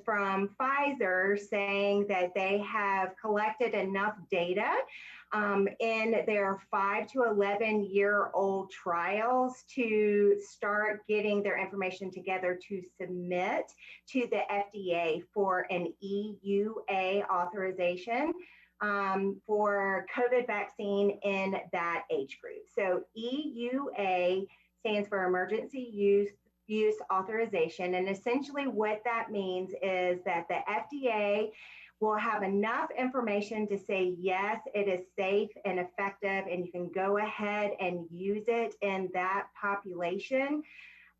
from Pfizer saying that they have collected enough data in their 5 to 11-year-old trials to start getting their information together to submit to the FDA for an EUA authorization for COVID vaccine in that age group. So EUA stands for Emergency Use Authorization. And essentially what that means is that the FDA will have enough information to say, yes, it is safe and effective, and you can go ahead and use it in that population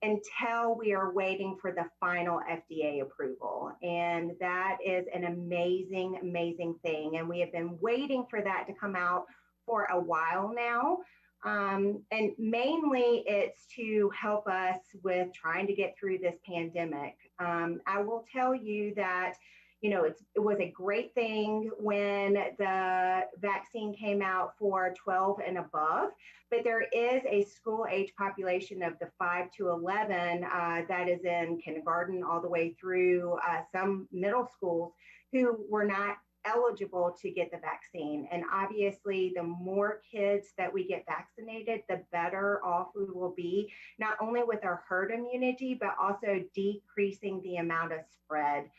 until we are waiting for the final FDA approval. And that is an amazing, amazing thing. And we have been waiting for that to come out for a while now. And mainly it's to help us with trying to get through this pandemic. I will tell you that, you know, it was a great thing when the vaccine came out for 12 and above, but there is a school age population of the 5 to 11 that is in kindergarten all the way through some middle schools who were not eligible to get the vaccine. And obviously, the more kids that we get vaccinated, the better off we will be, not only with our herd immunity, but also decreasing the amount of spread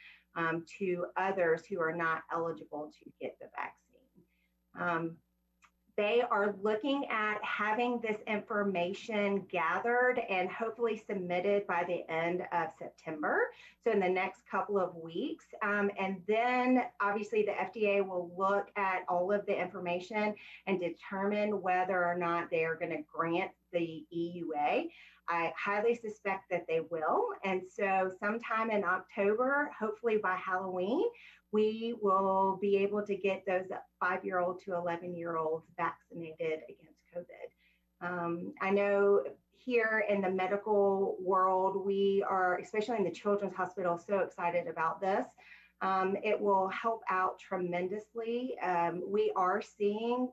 to others who are not eligible to get the vaccine. They are looking at having this information gathered and hopefully submitted by the end of September. So in the next couple of weeks. And then obviously the FDA will look at all of the information and determine whether or not they are going to grant the EUA. I highly suspect that they will. And so sometime in October, hopefully by Halloween, we will be able to get those 5-year-old to 11-year-olds vaccinated against COVID. I know here in the medical world, we are, especially in the Children's Hospital, so excited about this. It will help out tremendously. We are seeing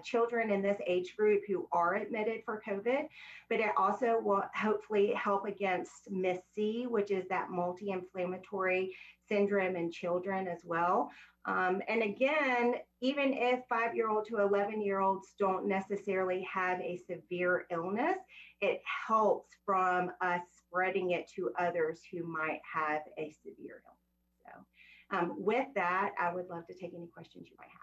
children in this age group who are admitted for COVID, but it also will hopefully help against MIS-C, which is that multi-inflammatory syndrome in children as well. And again, even if 5-year-old to 11-year-olds don't necessarily have a severe illness, it helps from us spreading it to others who might have a severe illness. So with that, I would love to take any questions you might have.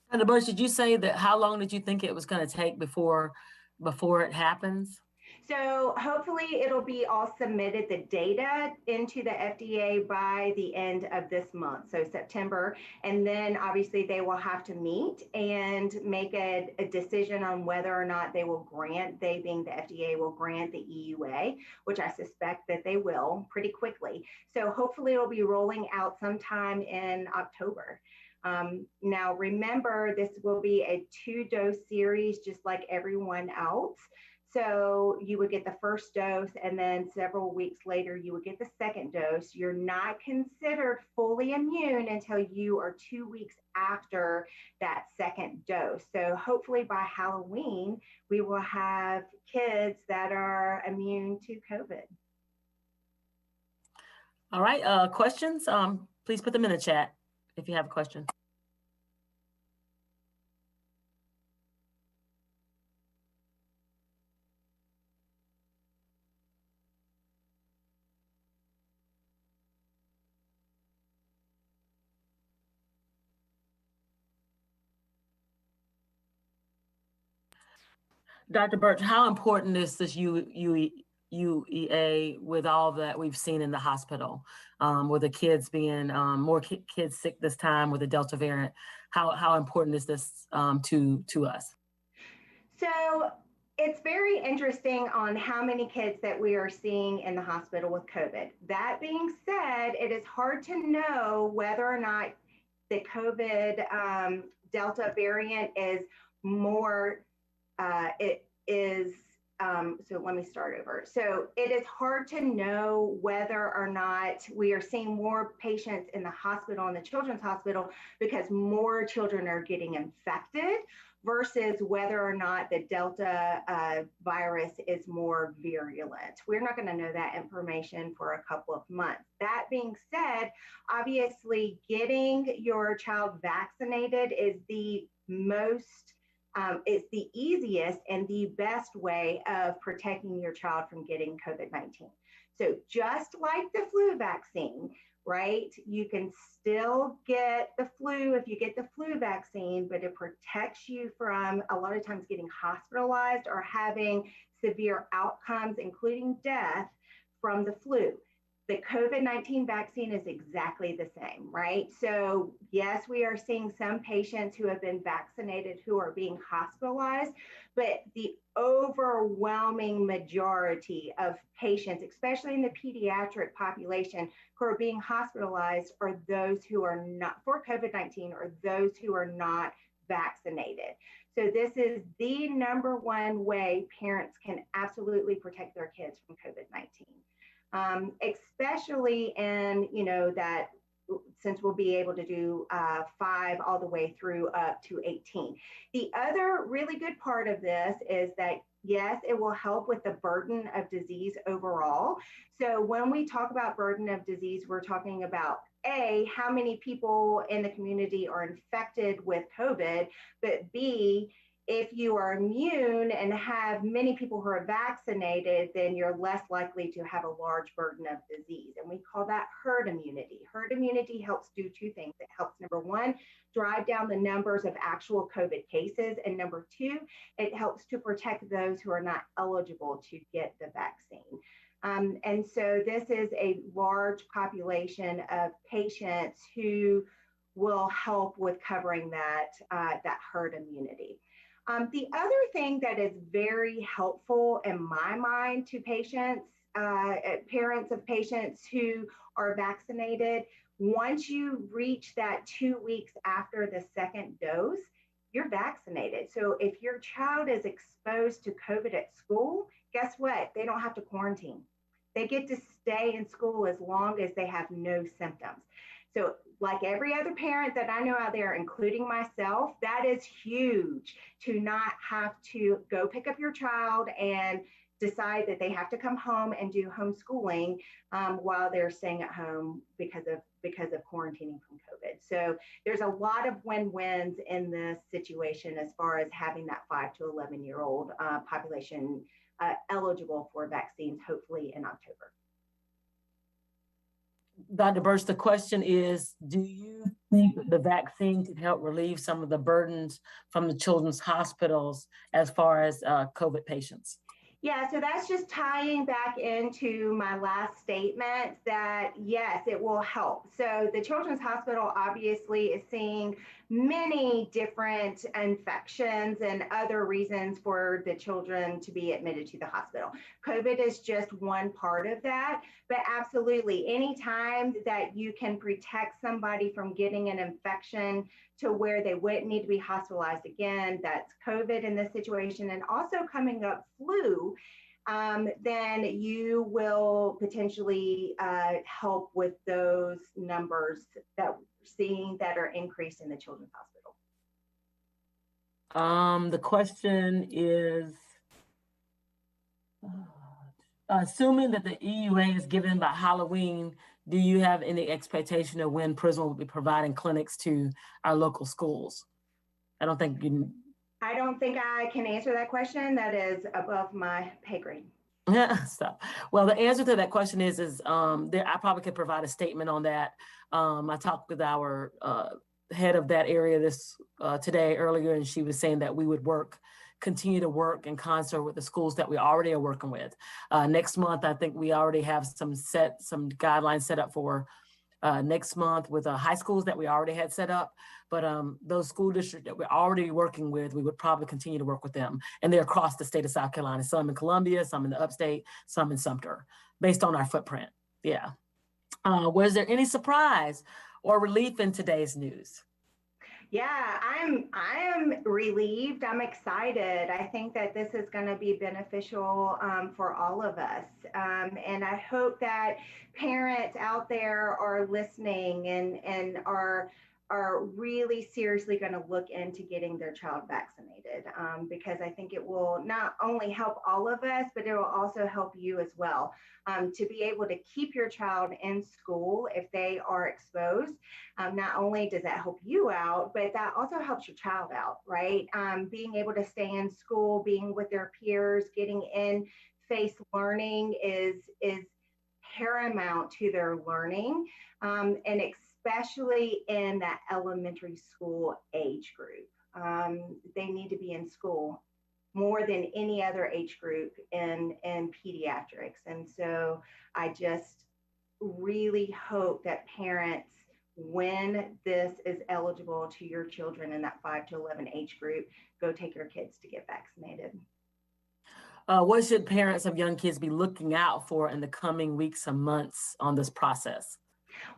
Dr. Birch, did you say that how long did you think it was going to take before it happens? So hopefully it'll be all submitted, the data into the FDA by the end of this month, so September. And then obviously they will have to meet and make a decision on whether or not they will grant, they being the FDA will grant the EUA, which I suspect that they will pretty quickly. So hopefully it'll be rolling out sometime in October. Now, remember, this will be a 2-dose series, just like everyone else. So you would get the first dose, and then several weeks later, you would get the second dose. You're not considered fully immune until you are 2 weeks after that second dose. So hopefully by Halloween, we will have kids that are immune to COVID. All right, questions? Please put them in the chat if you have a question. Dr. Birch, how important is this UEA with all that we've seen in the hospital, with the kids being more kids sick this time with the Delta variant? How important is this to us? So it's very interesting on how many kids that we are seeing in the hospital with COVID. That being said, it is hard to know whether or not the COVID Delta variant is more, so let me start over. So it is hard to know whether or not we are seeing more patients in the hospital, in the Children's Hospital, because more children are getting infected versus whether or not the Delta virus is more virulent. We're not going to know that information for a couple of months. That being said, obviously getting your child vaccinated is the most it's the easiest and the best way of protecting your child from getting COVID-19. So just like the flu vaccine, right? You can still get the flu if you get the flu vaccine, but it protects you from a lot of times getting hospitalized or having severe outcomes, including death from the flu. The COVID-19 vaccine is exactly the same, right? So yes, we are seeing some patients who have been vaccinated who are being hospitalized, but the overwhelming majority of patients, especially in the pediatric population, who are being hospitalized are those who are not for COVID-19 or those who are not vaccinated. So this is the number one way parents can absolutely protect their kids from COVID-19. Especially in, that since we'll be able to do 5 all the way through up to 18. The other really good part of this is that, yes, it will help with the burden of disease overall. So when we talk about burden of disease, we're talking about A, how many people in the community are infected with COVID, but B, if you are immune and have many people who are vaccinated, then you're less likely to have a large burden of disease. And we call that herd immunity. Herd immunity helps do 2 things. It helps, number 1, drive down the numbers of actual COVID cases. And number 2, it helps to protect those who are not eligible to get the vaccine. And so this is a large population of patients who will help with covering that herd immunity. The other thing that is very helpful in my mind to patients, parents of patients who are vaccinated, once you reach that 2 weeks after the second dose, you're vaccinated. So if your child is exposed to COVID at school, guess what? They don't have to quarantine. They get to stay in school as long as they have no symptoms. So like every other parent that I know out there, including myself, that is huge to not have to go pick up your child and decide that they have to come home and do homeschooling while they're staying at home because of quarantining from COVID. So there's a lot of win-wins in this situation as far as having that 5 to 11-year-old population eligible for vaccines, hopefully in October. Dr. Birch, the question is, do you think the vaccine could help relieve some of the burdens from the children's hospitals as far as COVID patients? Yeah, so that's just tying back into my last statement that yes, it will help. So the Children's Hospital obviously is seeing many different infections and other reasons for the children to be admitted to the hospital. COVID is just one part of that, but absolutely, anytime that you can protect somebody from getting an infection to where they wouldn't need to be hospitalized again, that's COVID in this situation, and also coming up flu, then you will potentially help with those numbers that we're seeing that are increased in the Children's Hospital. The question is, assuming that the EUA is given by Halloween, do you have any expectation of when Prisma will be providing clinics to our local schools? I don't think I can answer that question. That is above my pay grade. So, well, the answer to that question is I probably could provide a statement on that. I talked with our head of that area today earlier, and she was saying that we would continue to work in concert with the schools that we already are working with. Next month, I think we already have some guidelines set up for next month with high schools that we already had set up. But those school districts that we're already working with, we would probably continue to work with them. And they're across the state of South Carolina, some in Columbia, some in the upstate, some in Sumter, based on our footprint. Yeah. Was there any surprise or relief in today's news? Yeah, I am relieved. I'm excited. I think that this is going to be beneficial for all of us. And I hope that parents out there are listening and are are really seriously going to look into getting their child vaccinated, because I think it will not only help all of us, but it will also help you as well, to be able to keep your child in school if they are exposed. Not only does that help you out, but that also helps your child out, right? Being able to stay in school, being with their peers, getting in face learning is paramount to their learning, and especially in that elementary school age group. They need to be in school more than any other age group in pediatrics. And so I just really hope that parents, when this is eligible to your children in that 5 to 11 age group, go take your kids to get vaccinated. What should parents of young kids be looking out for in the coming weeks and months on this process?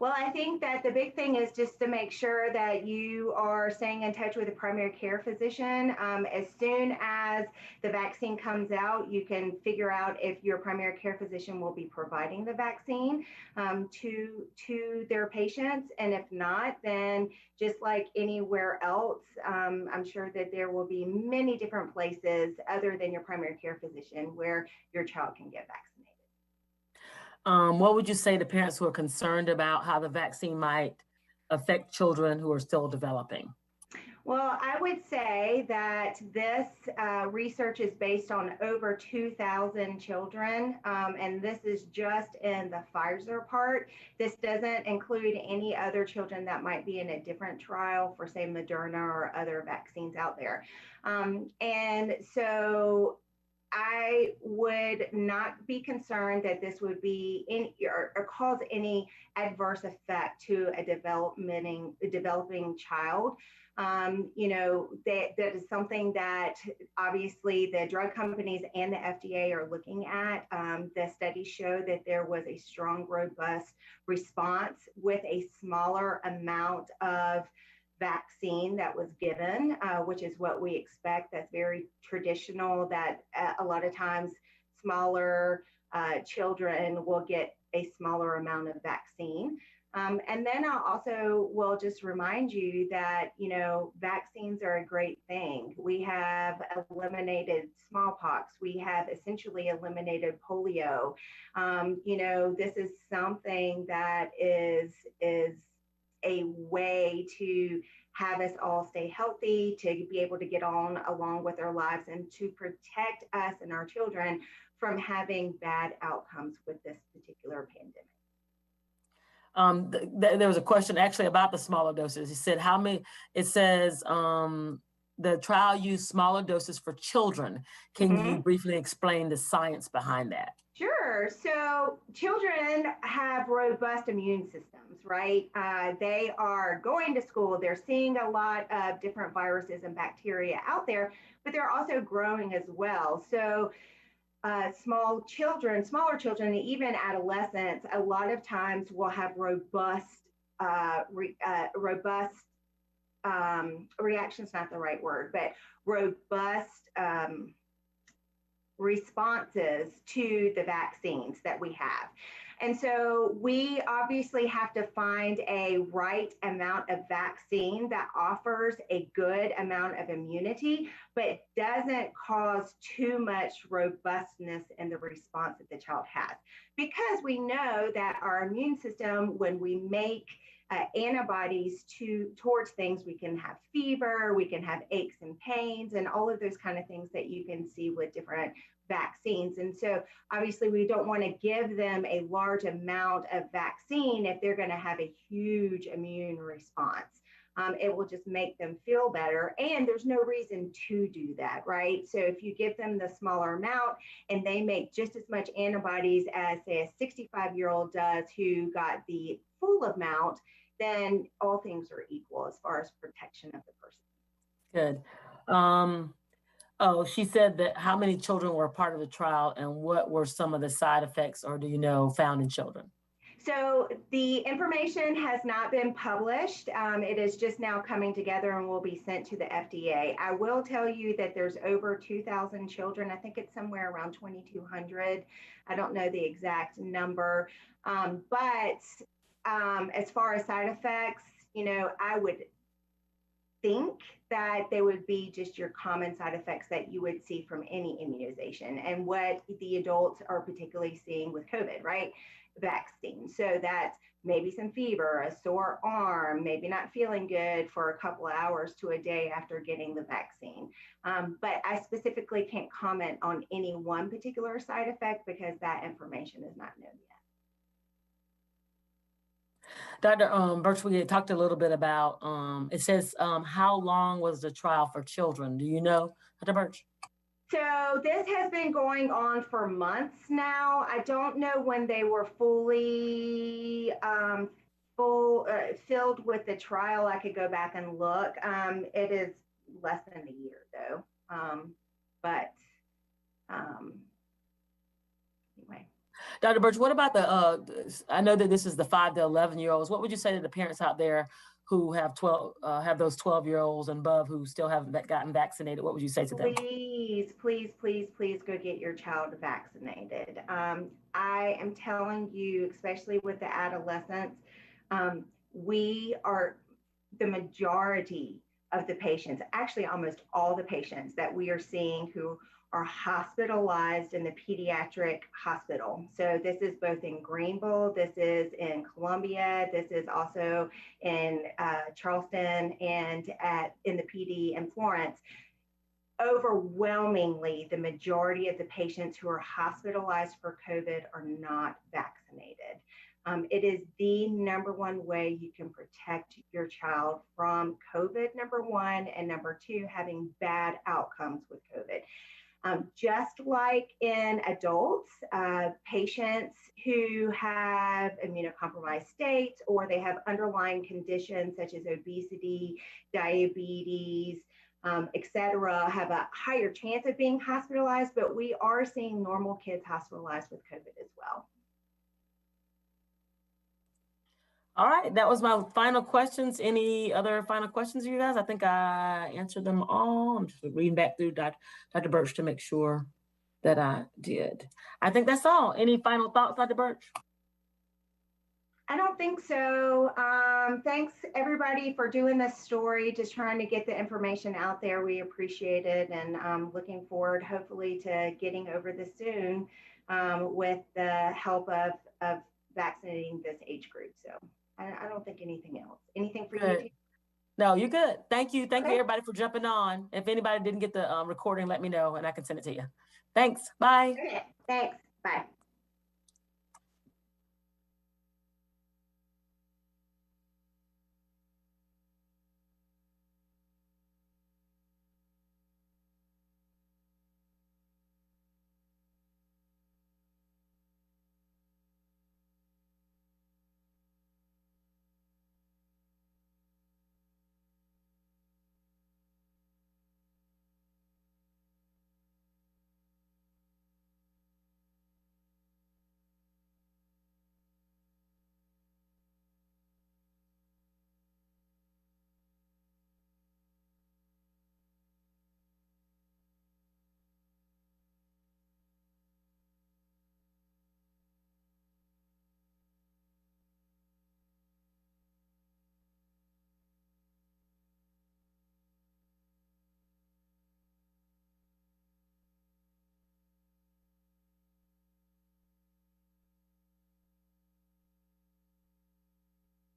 Well, I think that the big thing is just to make sure that you are staying in touch with a primary care physician. As soon as the vaccine comes out, you can figure out if your primary care physician will be providing the vaccine, to their patients. And if not, then just like anywhere else, I'm sure that there will be many different places other than your primary care physician where your child can get vaccinated. What would you say to parents who are concerned about how the vaccine might affect children who are still developing? Well, I would say that this research is based on over 2,000 children, and this is just in the Pfizer part. This doesn't include any other children that might be in a different trial for, say, Moderna or other vaccines out there. And so I would not be concerned that this would be or cause any adverse effect to a developing child. That is something that obviously the drug companies and the FDA are looking at. The studies show that there was a strong, robust response with a smaller amount of vaccine that was given, which is what we expect. That's very traditional, that a lot of times smaller children will get a smaller amount of vaccine. And then I also will just remind you that, vaccines are a great thing. We have eliminated smallpox. We have essentially eliminated polio. This is something that is a way to have us all stay healthy, to be able to get on along with our lives, and to protect us and our children from having bad outcomes with this particular pandemic. There was a question actually about the smaller doses. He said, it says the trial used smaller doses for children. Can you briefly explain the science behind that? Sure. So children have robust immune systems, right? They are going to school. They're seeing a lot of different viruses and bacteria out there, but they're also growing as well. So smaller children, and even adolescents, a lot of times will have robust reactions, not the right word, but robust responses to the vaccines that we have. And so we obviously have to find a right amount of vaccine that offers a good amount of immunity, but doesn't cause too much robustness in the response that the child has. Because we know that our immune system, when we make antibodies towards things, we can have fever, we can have aches and pains, and all of those kind of things that you can see with different vaccines. And so obviously we don't want to give them a large amount of vaccine if they're going to have a huge immune response. It will just make them feel better, and there's no reason to do that, right? So if you give them the smaller amount and they make just as much antibodies as, say, a 65-year-old does who got the full amount, then all things are equal as far as protection of the person. Good. She said that how many children were a part of the trial and what were some of the side effects, or do you know, found in children? So the information has not been published. It is just now coming together and will be sent to the FDA. I will tell you that there's over 2,000 children. I think it's somewhere around 2,200. I don't know the exact number. But as far as side effects, I would think that they would be just your common side effects that you would see from any immunization and what the adults are particularly seeing with COVID, right? Vaccine. So that's maybe some fever, a sore arm, maybe not feeling good for a couple of hours to a day after getting the vaccine. But I specifically can't comment on any one particular side effect because that information is not known yet. Dr. Birch, we had talked a little bit about, it says, how long was the trial for children? Do you know, Dr. Birch? So this has been going on for months now. I don't know when they were fully filled with the trial. I could go back and look. It is less than a year though. But anyway. Dr. Birch, what about I know that this is the 5 to 11-year-olds. What would you say to the parents out there who have those 12-year-olds and above who still haven't gotten vaccinated? What would you say to them? Please, please, please, please go get your child vaccinated. I am telling you, especially with the adolescents, we are the majority of the patients, actually almost all the patients that we are seeing who are hospitalized in the pediatric hospital. So this is both in Greenville, this is in Columbia, this is also in Charleston, and in the PD in Florence. Overwhelmingly, the majority of the patients who are hospitalized for COVID are not vaccinated. It is the number one way you can protect your child from COVID, number one, and number two, having bad outcomes with COVID. Just like in adults, patients who have immunocompromised states or they have underlying conditions such as obesity, diabetes, et cetera, have a higher chance of being hospitalized, but we are seeing normal kids hospitalized with COVID as well. All right, that was my final questions. Any other final questions, you guys? I think I answered them all. I'm just reading back through Dr. Birch to make sure that I did. I think that's all. Any final thoughts, Dr. Birch? I don't think so. Thanks everybody for doing this story, just trying to get the information out there. We appreciate it, and looking forward hopefully to getting over this soon with the help of vaccinating this age group. So I don't think anything else. Anything for you? No, you're good. Thank you. Thank you everybody for jumping on. If anybody didn't get the recording, let me know and I can send it to you. Thanks. Bye. Okay. Thanks. Bye.